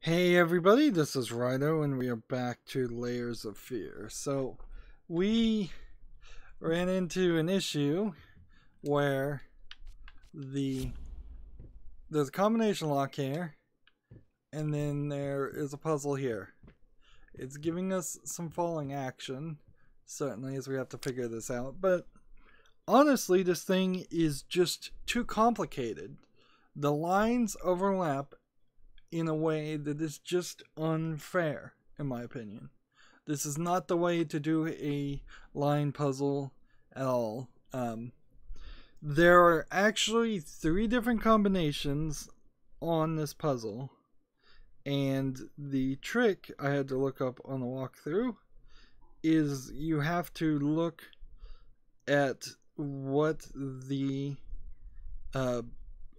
Hey everybody, this is Rydo and we are back to Layers of Fear. So, we ran into an issue where there's a combination lock here, and then there is a puzzle here. It's giving us some falling action, certainly, as we have to figure this out, but honestly, this thing is just too complicated. The lines overlap in a way that is just unfair, in my opinion. This is not the way to do a line puzzle at all. There are actually 3 different combinations on this puzzle, and the trick I had to look up on the walkthrough is you have to look at what the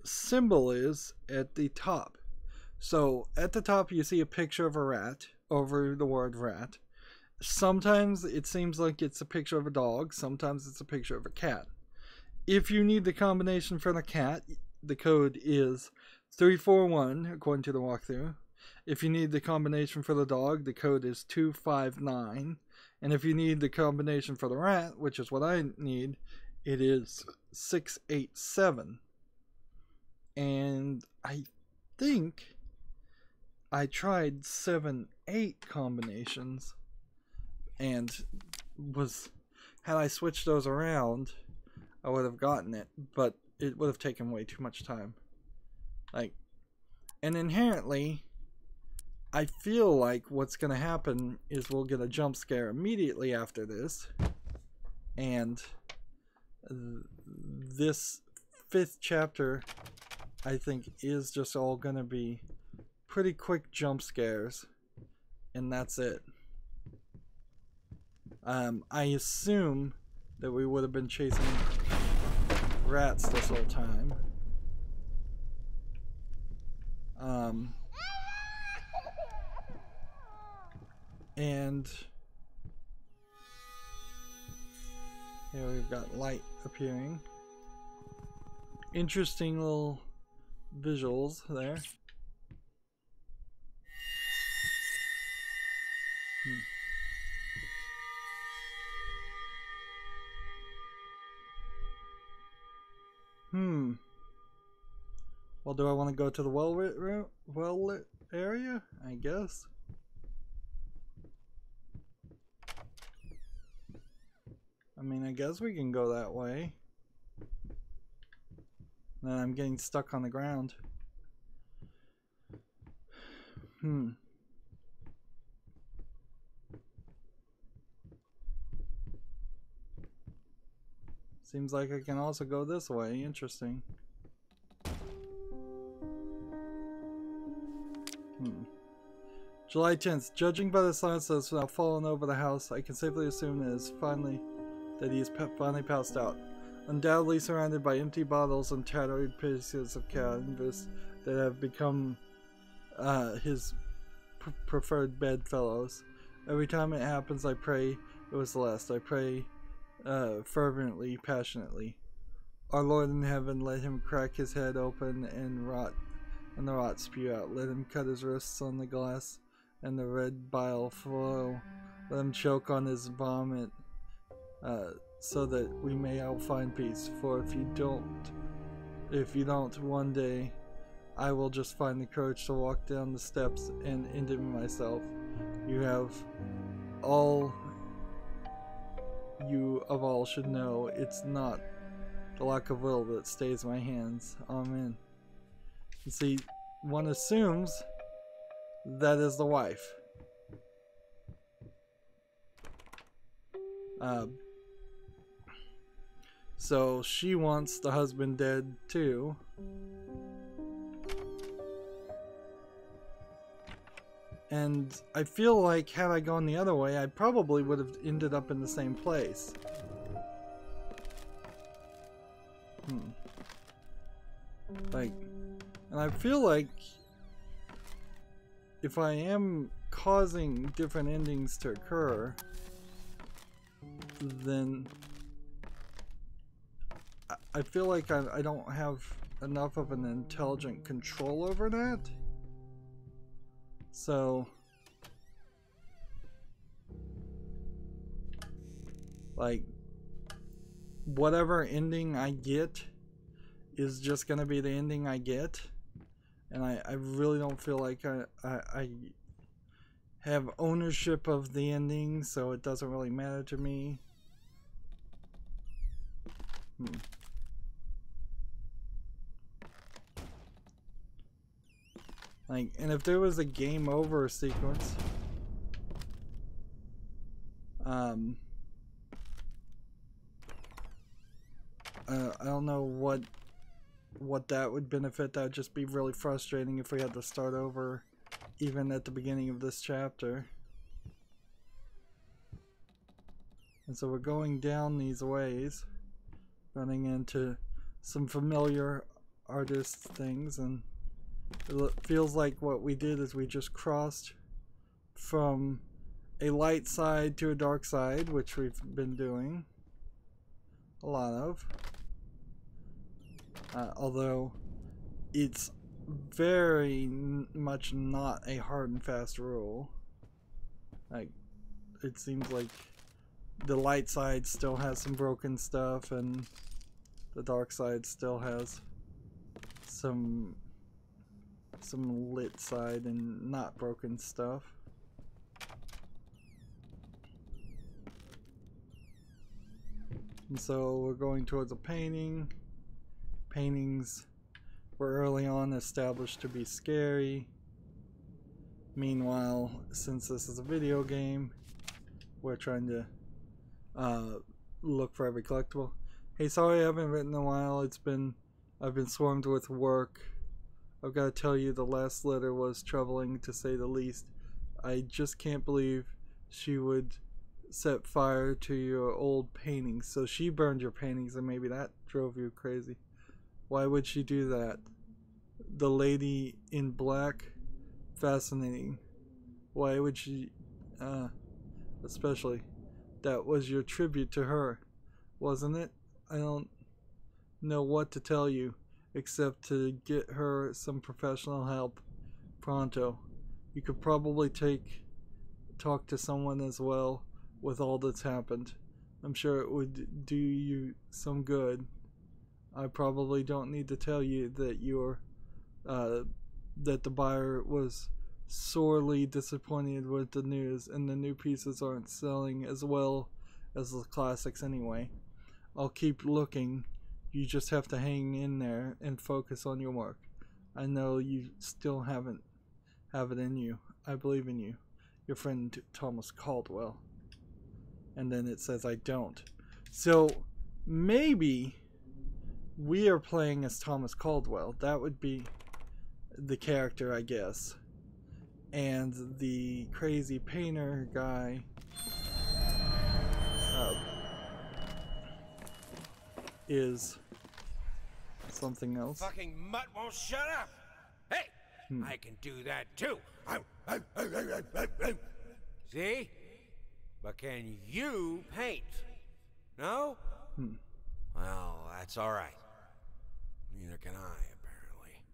symbol is at the top. So at the top you see a picture of a rat over the word rat. Sometimes it seems like it's a picture of a dog, sometimes it's a picture of a cat. If you need the combination for the cat, the code is 341 according to the walkthrough. If you need the combination for the dog, the code is 259. And if you need the combination for the rat, which is what I need, it is 687. And I think I tried 7-8 combinations and had I switched those around, I would have gotten it, but it would have taken way too much time. And inherently, I feel like what's going to happen is we'll get a jump scare immediately after this, and this 5th chapter, I think, is just all going to be pretty quick jump scares, and that's it. I assume that we would have been chasing rats this whole time. And here we've got light appearing. Interesting little visuals there. Well, do I want to go to the well-lit area? I guess. I mean, I guess we can go that way. Then I'm getting stuck on the ground. Seems like I can also go this way. Interesting. July 10th. Judging by the silence that has now fallen over the house, I can safely assume that he is finally passed out. Undoubtedly surrounded by empty bottles and tattered pieces of canvas that have become his preferred bedfellows. Every time it happens, I pray it was the last. I pray fervently, passionately. Our Lord in heaven, let him crack his head open and the rot spew out. Let him cut his wrists on the glass and the red bile flow. Let him choke on his vomit, so that we may all find peace. For if you don't, one day I will just find the courage to walk down the steps and end it myself. You of all should know it's not the lack of will that stays my hands. Amen. You see, one assumes that is the wife. So she wants the husband dead too. And I feel like had I gone the other way, I probably would have ended up in the same place. And I feel like if I am causing different endings to occur, then I feel like I don't have enough of an intelligent control over that. So, like, whatever ending I get is just gonna be the ending I get, and I really don't feel like I have ownership of the ending, so it doesn't really matter to me. Like, and if there was a game over sequence, I don't know what that would benefit. That would just be really frustrating if we had to start over even at the beginning of this chapter. And so we're going down these ways, running into some familiar artist things, and it feels like what we did is we just crossed from a light side to a dark side, which we've been doing a lot of. Although it's very much not a hard and fast rule. Like, it seems like the light side still has some broken stuff, and the dark side still has some lit side and not broken stuff. And so we're going towards a painting. Paintings were early on established to be scary. Meanwhile, since this is a video game, we're trying to look for every collectible. Hey, sorry I haven't written in a while. I've been swarmed with work. I've got to tell you, the last letter was troubling, to say the least. I just can't believe she would set fire to your old paintings. So she burned your paintings, and maybe that drove you crazy. Why would she do that? The lady in black? Fascinating. Why would she, especially, that was your tribute to her, wasn't it? I don't know what to tell you, except to get her some professional help pronto. You could probably talk to someone as well with all that's happened. I'm sure it would do you some good. I probably don't need to tell you that that the buyer was sorely disappointed with the news, and the new pieces aren't selling as well as the classics anyway. I'll keep looking. You just have to hang in there and focus on your work. I know you still have it in you. I believe in you. Your friend Thomas Caldwell. And then it says I don't. So maybe we are playing as Thomas Caldwell. That would be the character, I guess. And the crazy painter guy is something else. Fucking mutt won't shut up. Hey, I can do that too. See? But can you paint? No? Well, that's all right. Neither can I, apparently.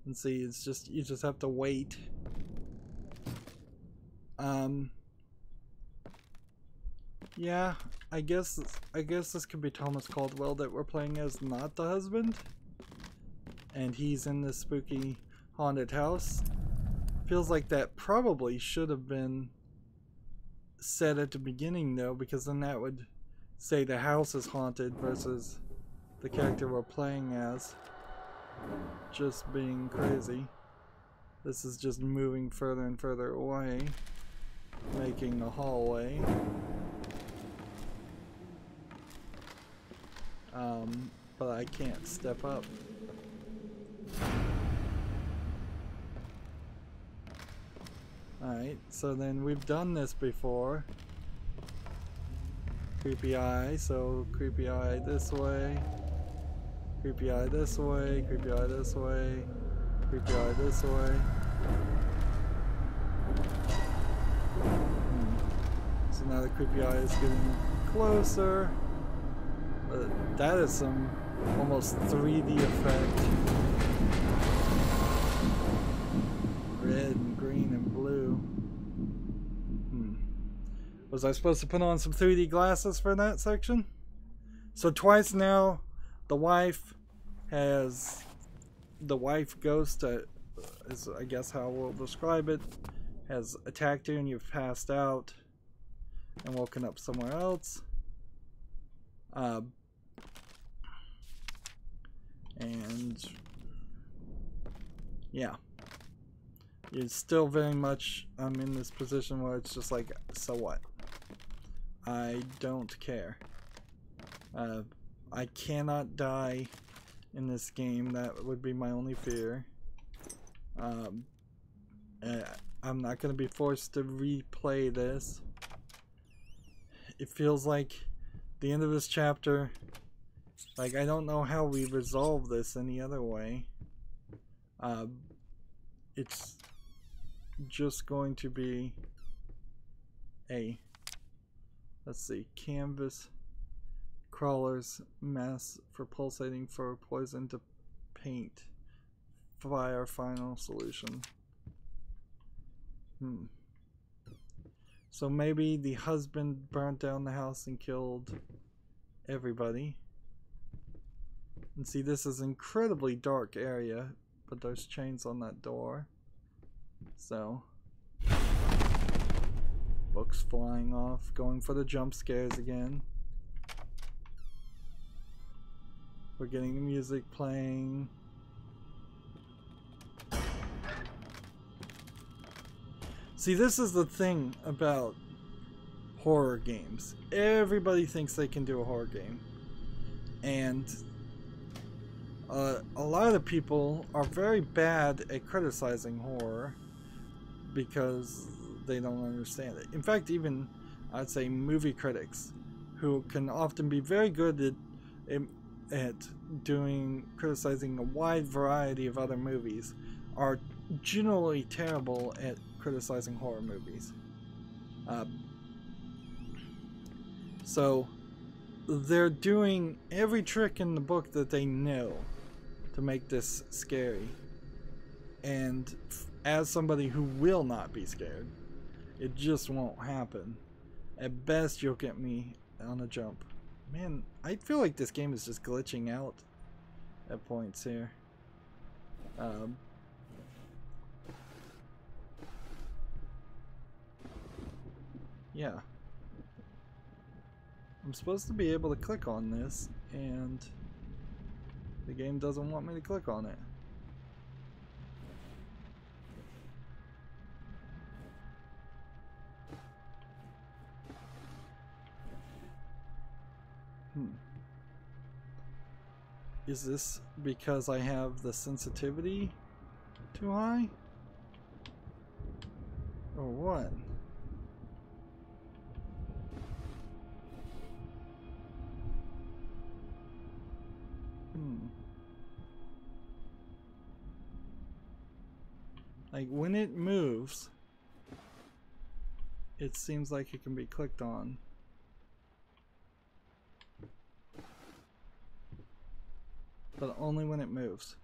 And see, it's just, you just have to wait. Yeah, I guess this could be Thomas Caldwell that we're playing as, not the husband. And he's in this spooky haunted house. Feels like that probably should have been said at the beginning though, because then that would say the house is haunted versus the character we're playing as just being crazy. This is just moving further and further away, making a hallway. But I can't step up. Alright, so then we've done this before. Creepy eye, so creepy eye this way. Creepy eye this way, creepy eye this way, creepy eye this way. So now the creepy eye is getting closer. That is some almost 3D effect. Red and green and blue. Was I supposed to put on some 3D glasses for that section? So twice now, the wife ghost, is I guess how we'll describe it, has attacked you and you've passed out and woken up somewhere else. And yeah, you're still very much in this position where it's just like, so what? I don't care. I cannot die in this game. That would be my only fear. I'm not going to be forced to replay this. It feels like the end of this chapter. Like, I don't know how we resolve this any other way. It's just going to be a, let's see, canvas crawlers mess for pulsating for poison to paint. Fire final solution. So maybe the husband burnt down the house and killed everybody. And see, this is an incredibly dark area, but there's chains on that door. So, books flying off, going for the jump scares again. We're getting the music playing. See, this is the thing about horror games. Everybody thinks they can do a horror game. And a lot of people are very bad at criticizing horror because they don't understand it. In fact, even I'd say movie critics, who can often be very good at criticizing a wide variety of other movies, are generally terrible at criticizing horror movies. So they're doing every trick in the book that they know to make this scary. And as somebody who will not be scared, it just won't happen. At best, you'll get me on a jump. Man, I feel like this game is just glitching out at points here. Yeah. I'm supposed to be able to click on this, and the game doesn't want me to click on it. Is this because I have the sensitivity too high? Or what? Like, when it moves, it seems like it can be clicked on. But only when it moves.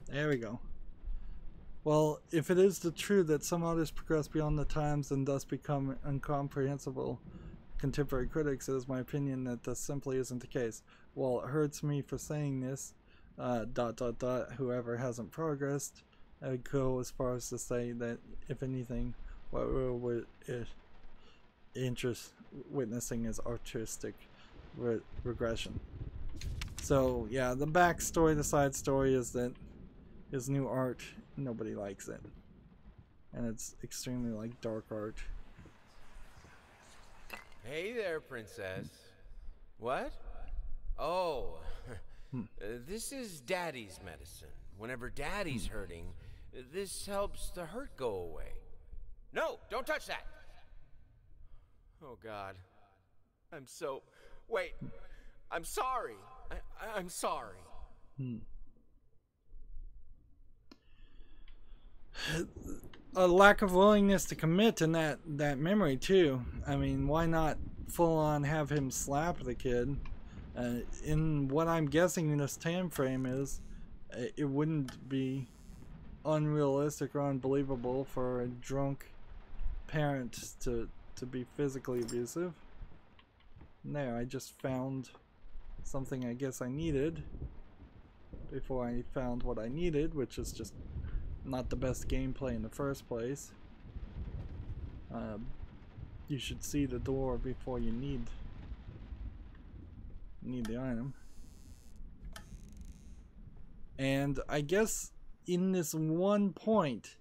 There we go. Well, if it is the truth that some authors progress beyond the times and thus become incomprehensible contemporary critics, it is my opinion that this simply isn't the case. Well, it hurts me for saying this, ... whoever hasn't progressed. I would go as far as to say that, if anything, what we're witnessing is artistic regression. So, yeah, the backstory, the side story is that his new art, nobody likes it. And it's extremely, like, dark art. Hey there, princess. What? Oh, this is Daddy's medicine. Whenever Daddy's hurting, this helps the hurt go away. No, don't touch that. Oh, God. I'm so... Wait. I'm sorry. I'm sorry. a lack of willingness to commit in that memory too. I mean, why not full on have him slap the kid? In what I'm guessing in this time frame is, it wouldn't be unrealistic or unbelievable for a drunk parent to be physically abusive. And there, I just found something I guess I needed before I found what I needed, which is just not the best gameplay in the first place. You should see the door before you need the item. And I guess in this one point,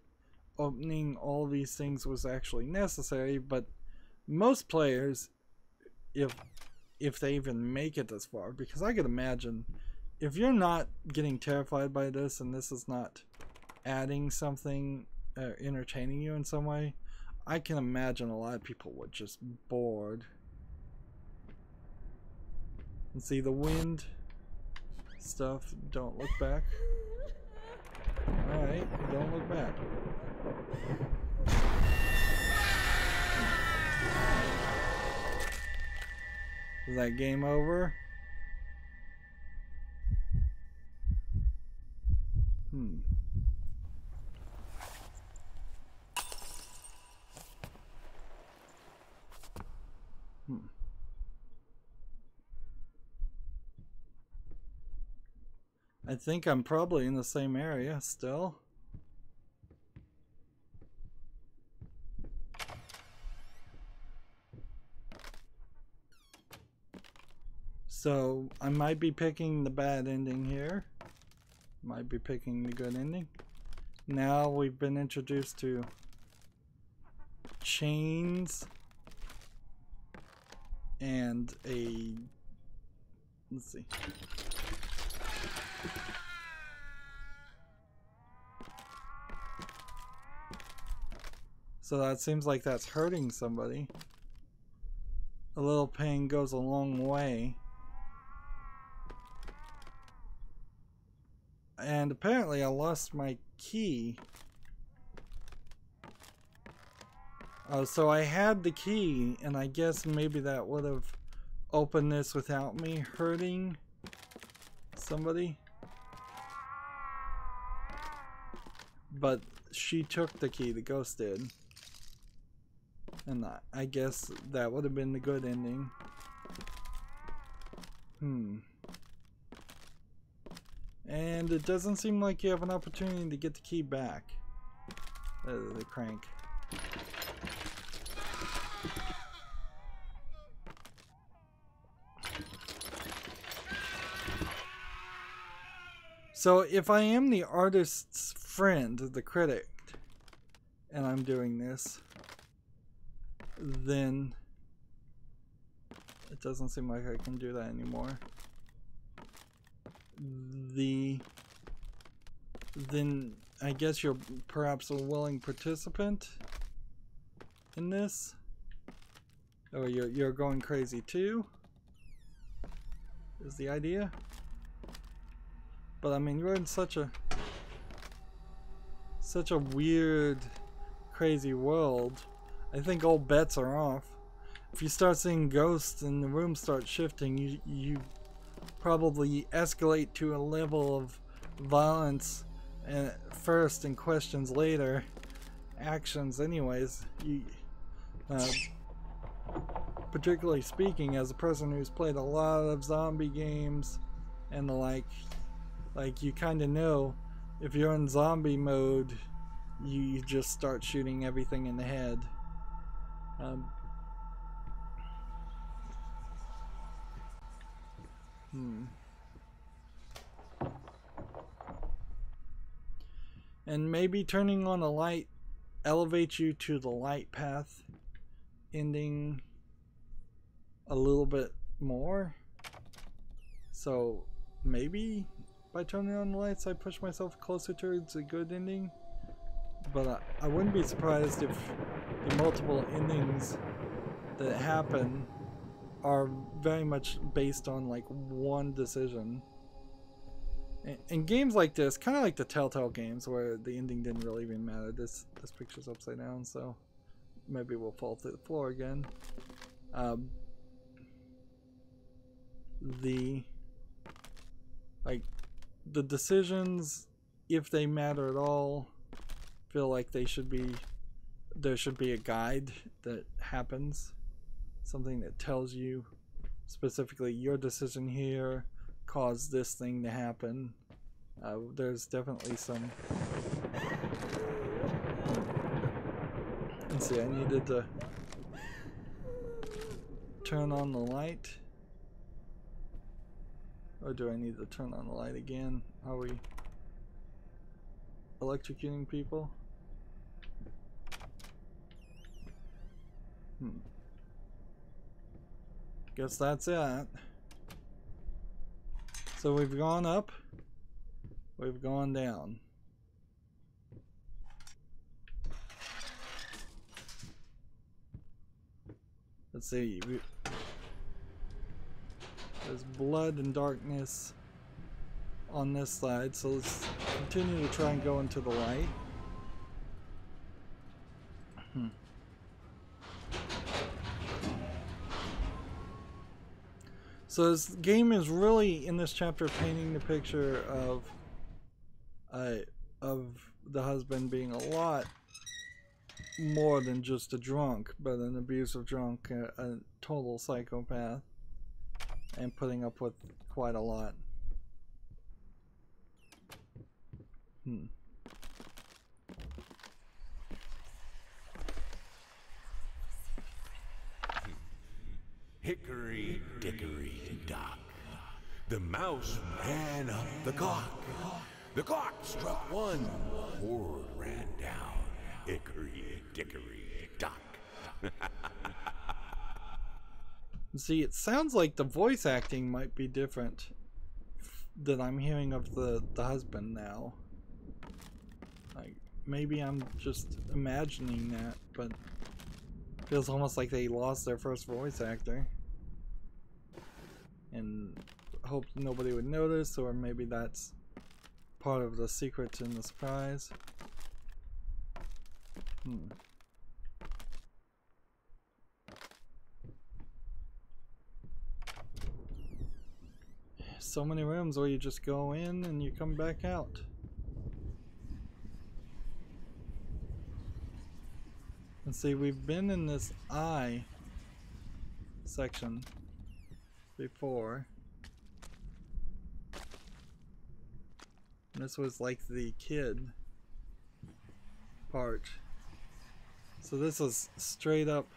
opening all these things was actually necessary, but most players, if they even make it this far, because I could imagine if you're not getting terrified by this and this is not adding something, entertaining you in some way, I can imagine a lot of people would just bored. And see the wind stuff, don't look back. Alright, don't look back. Is that game over? I think I'm probably in the same area still. So I might be picking the bad ending here. Might be picking the good ending. Now we've been introduced to chains and a, let's see. So that seems like that's hurting somebody. A little pain goes a long way. And apparently I lost my key. Oh, so I had the key, and I guess maybe that would have opened this without me hurting somebody. But she took the key, the ghost did. And I guess that would have been the good ending. And it doesn't seem like you have an opportunity to get the key back. The crank. So if I am the artist's friend, the critic, and I'm doing this, then it doesn't seem like I can do that anymore. Then I guess you're perhaps a willing participant in this, or you're going crazy too, is the idea. But I mean, you're in such a weird, crazy world. I think all bets are off. If you start seeing ghosts and the room starts shifting, you probably escalate to a level of violence first and questions later. Actions anyways. Particularly speaking, as a person who's played a lot of zombie games and the like you kind of know if you're in zombie mode, you just start shooting everything in the head. And maybe turning on a light elevates you to the light path ending a little bit more. So maybe by turning on the lights I push myself closer towards a good ending. But I wouldn't be surprised if the multiple endings that happen are very much based on like one decision. And games like this, kind of like the Telltale games where the ending didn't really even matter. This picture's upside down, so maybe we'll fall through the floor again. The decisions, if they matter at all, feel like there should be a guide that happens, something that tells you specifically your decision here caused this thing to happen. There's definitely some. Let's see, I needed to turn on the light. Or do I need to turn on the light again? Are we electrocuting people? Guess that's it. So we've gone up, we've gone down. Let's see. There's blood and darkness on this side, so let's continue to try and go into the light. So this game is really, in this chapter, painting the picture of the husband being a lot more than just a drunk, but an abusive drunk, a total psychopath, and putting up with quite a lot. Hickory dickory dock. The mouse ran up the clock. The clock struck one. Word ran down. Hickory dickory dock. See, it sounds like the voice acting might be different that I'm hearing of the husband now. Like, maybe I'm just imagining that, but it feels almost like they lost their first voice actor and hoped nobody would notice, or maybe that's part of the secret and the surprise. So many rooms where you just go in and you come back out. And see, we've been in this eye section before. And this was like the kid part. So this was straight up.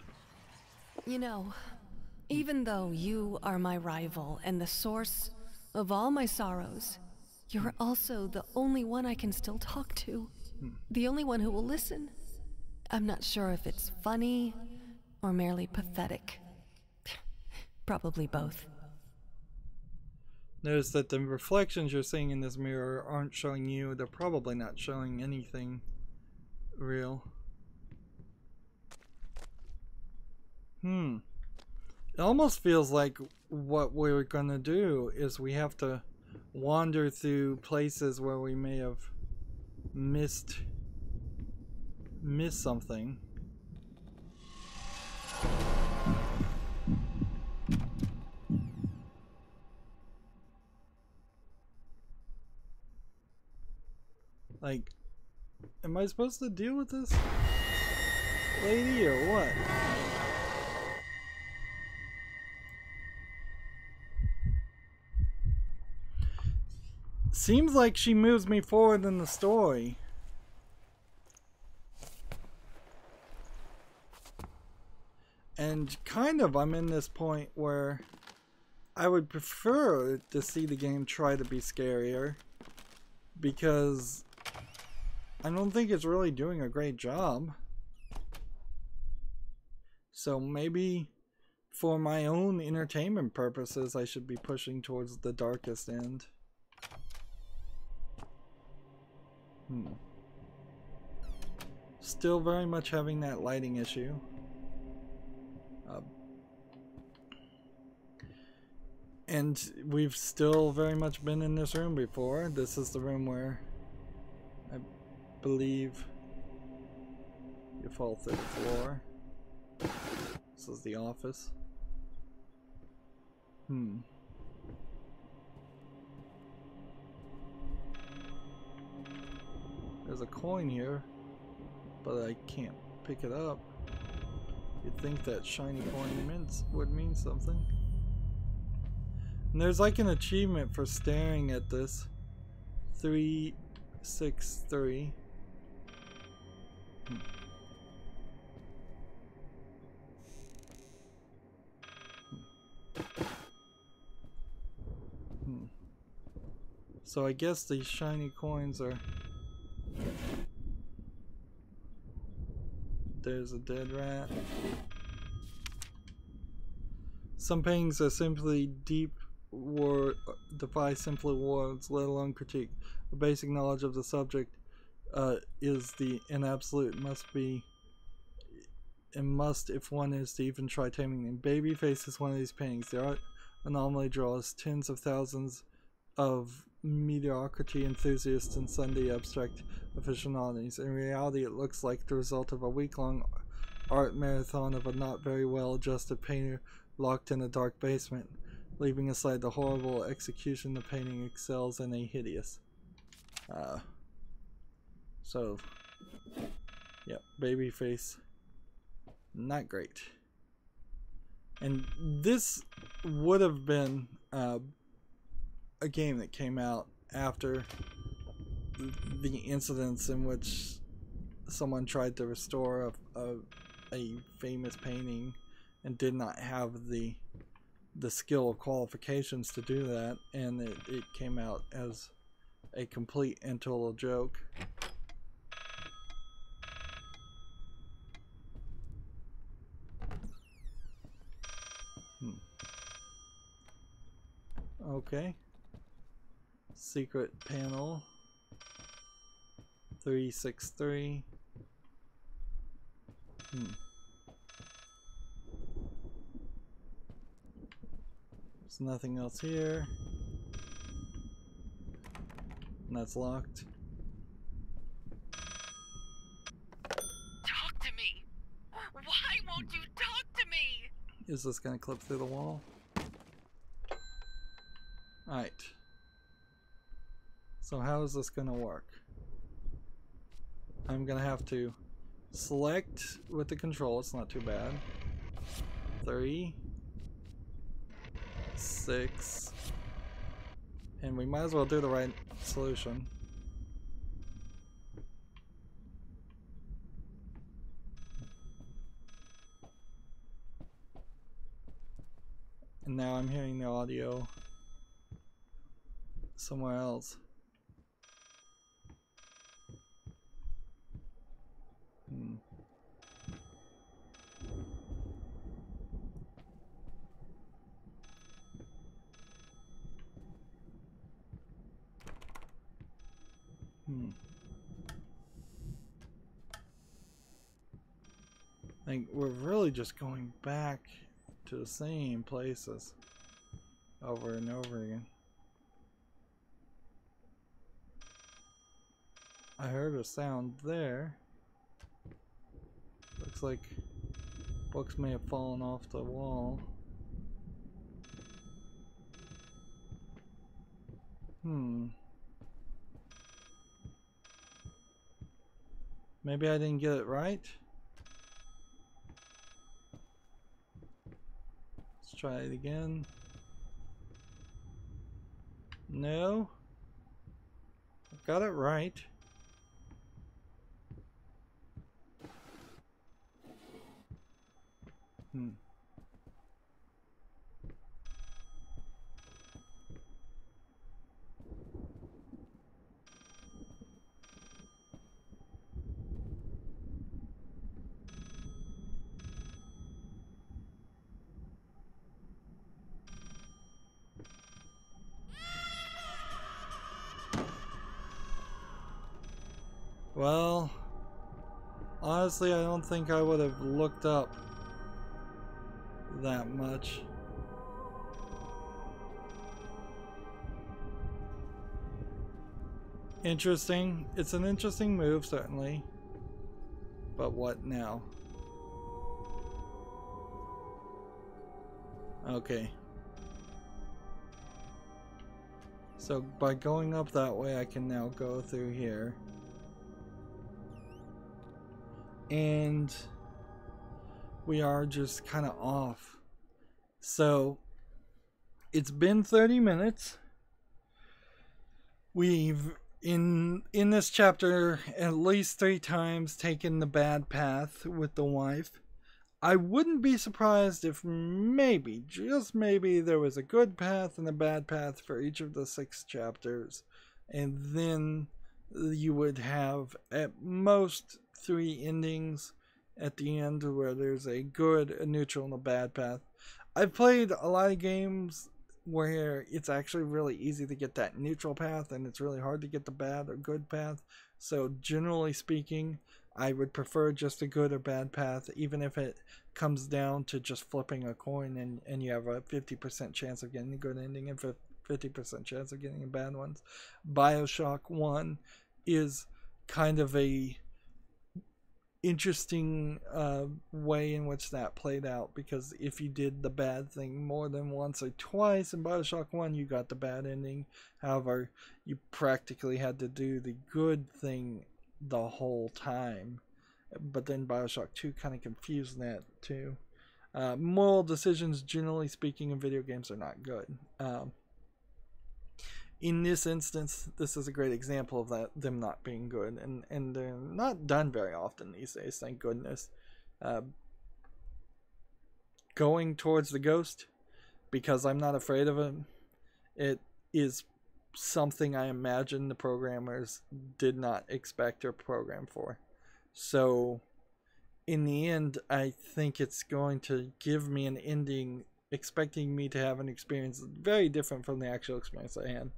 You know, even though you are my rival and the source of all my sorrows, you're also the only one I can still talk to. The only one who will listen. I'm not sure if it's funny or merely pathetic. Probably both. Notice that the reflections you're seeing in this mirror aren't showing you. They're probably not showing anything real. It almost feels like what we're gonna do is we have to wander through places where we may have missed something. Like, am I supposed to deal with this lady or what? Seems like she moves me forward in the story. And kind of, I'm in this point where I would prefer to see the game try to be scarier, because I don't think it's really doing a great job. So maybe for my own entertainment purposes, I should be pushing towards the darkest end. Still very much having that lighting issue. And we've still very much been in this room before. This is the room where I believe you fall through the floor. This is the office. There's a coin here, but I can't pick it up. You'd think that shiny coin would mean something. And there's like an achievement for staring at this. 363. So I guess these shiny coins are... There's a dead rat. Some paintings are simply defy simply words, let alone critique. The basic knowledge of the subject is the absolute must if one is to even try taming them. Babyface is one of these paintings. The art anomaly draws tens of thousands of mediocrity enthusiasts and Sunday abstract aficionados. In reality, it looks like the result of a week-long art marathon of a not very well-adjusted painter locked in a dark basement. Leaving aside the horrible execution, the painting excels in a hideous. So, yeah, Babyface, not great. And this would have been a game that came out after the incidents in which someone tried to restore a famous painting and did not have the skill or qualifications to do that, and it came out as a complete and total joke. Okay. Secret panel 363. There's nothing else here. And that's locked. Talk to me! Why won't you talk to me? Is this gonna clip through the wall? Alright. So how is this gonna work? I'm gonna have to select with the control, it's not too bad. 3, 6, and we might as well do the right solution. And now I'm hearing the audio somewhere else. Like, we're really just going back to the same places over and over again. I heard a sound there. Looks like books may have fallen off the wall. Maybe I didn't get it right. Let's try it again. No. I got it right. Well, honestly, I don't think I would have looked up that much. Interesting. It's an interesting move, certainly. But what now? Okay. So by going up that way, I can now go through here. And we are just kind of off. So it's been 30 minutes. We've in this chapter at least 3 times taken the bad path with the wife. I wouldn't be surprised if maybe, just maybe, there was a good path and a bad path for each of the 6 chapters. And then you would have at most 3 endings at the end where there's a good, a neutral, and a bad path. I've played a lot of games where it's actually really easy to get that neutral path and it's really hard to get the bad or good path. So generally speaking, I would prefer just a good or bad path, even if it comes down to just flipping a coin and you have a 50% chance of getting a good ending and 50% chance of getting a bad one. BioShock 1 is kind of a interesting way in which that played out, because if you did the bad thing more than once or twice in BioShock 1, you got the bad ending. However, you practically had to do the good thing the whole time. But then BioShock 2 kind of confused that too. Moral decisions, generally speaking, in video games are not good. In this instance, this is a great example of that, them not being good, and they're not done very often these days, thank goodness. Going towards the ghost, because I'm not afraid of it, it is something I imagine the programmers did not expect or program for. So, in the end, I think it's going to give me an ending expecting me to have an experience very different from the actual experience I had.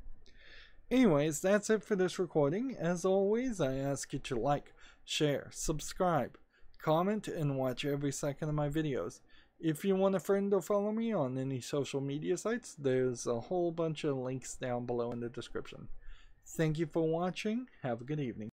Anyways, that's it for this recording. As always, I ask you to like, share, subscribe, comment, and watch every second of my videos. If you want a friend or follow me on any social media sites, there's a whole bunch of links down below in the description. Thank you for watching. Have a good evening.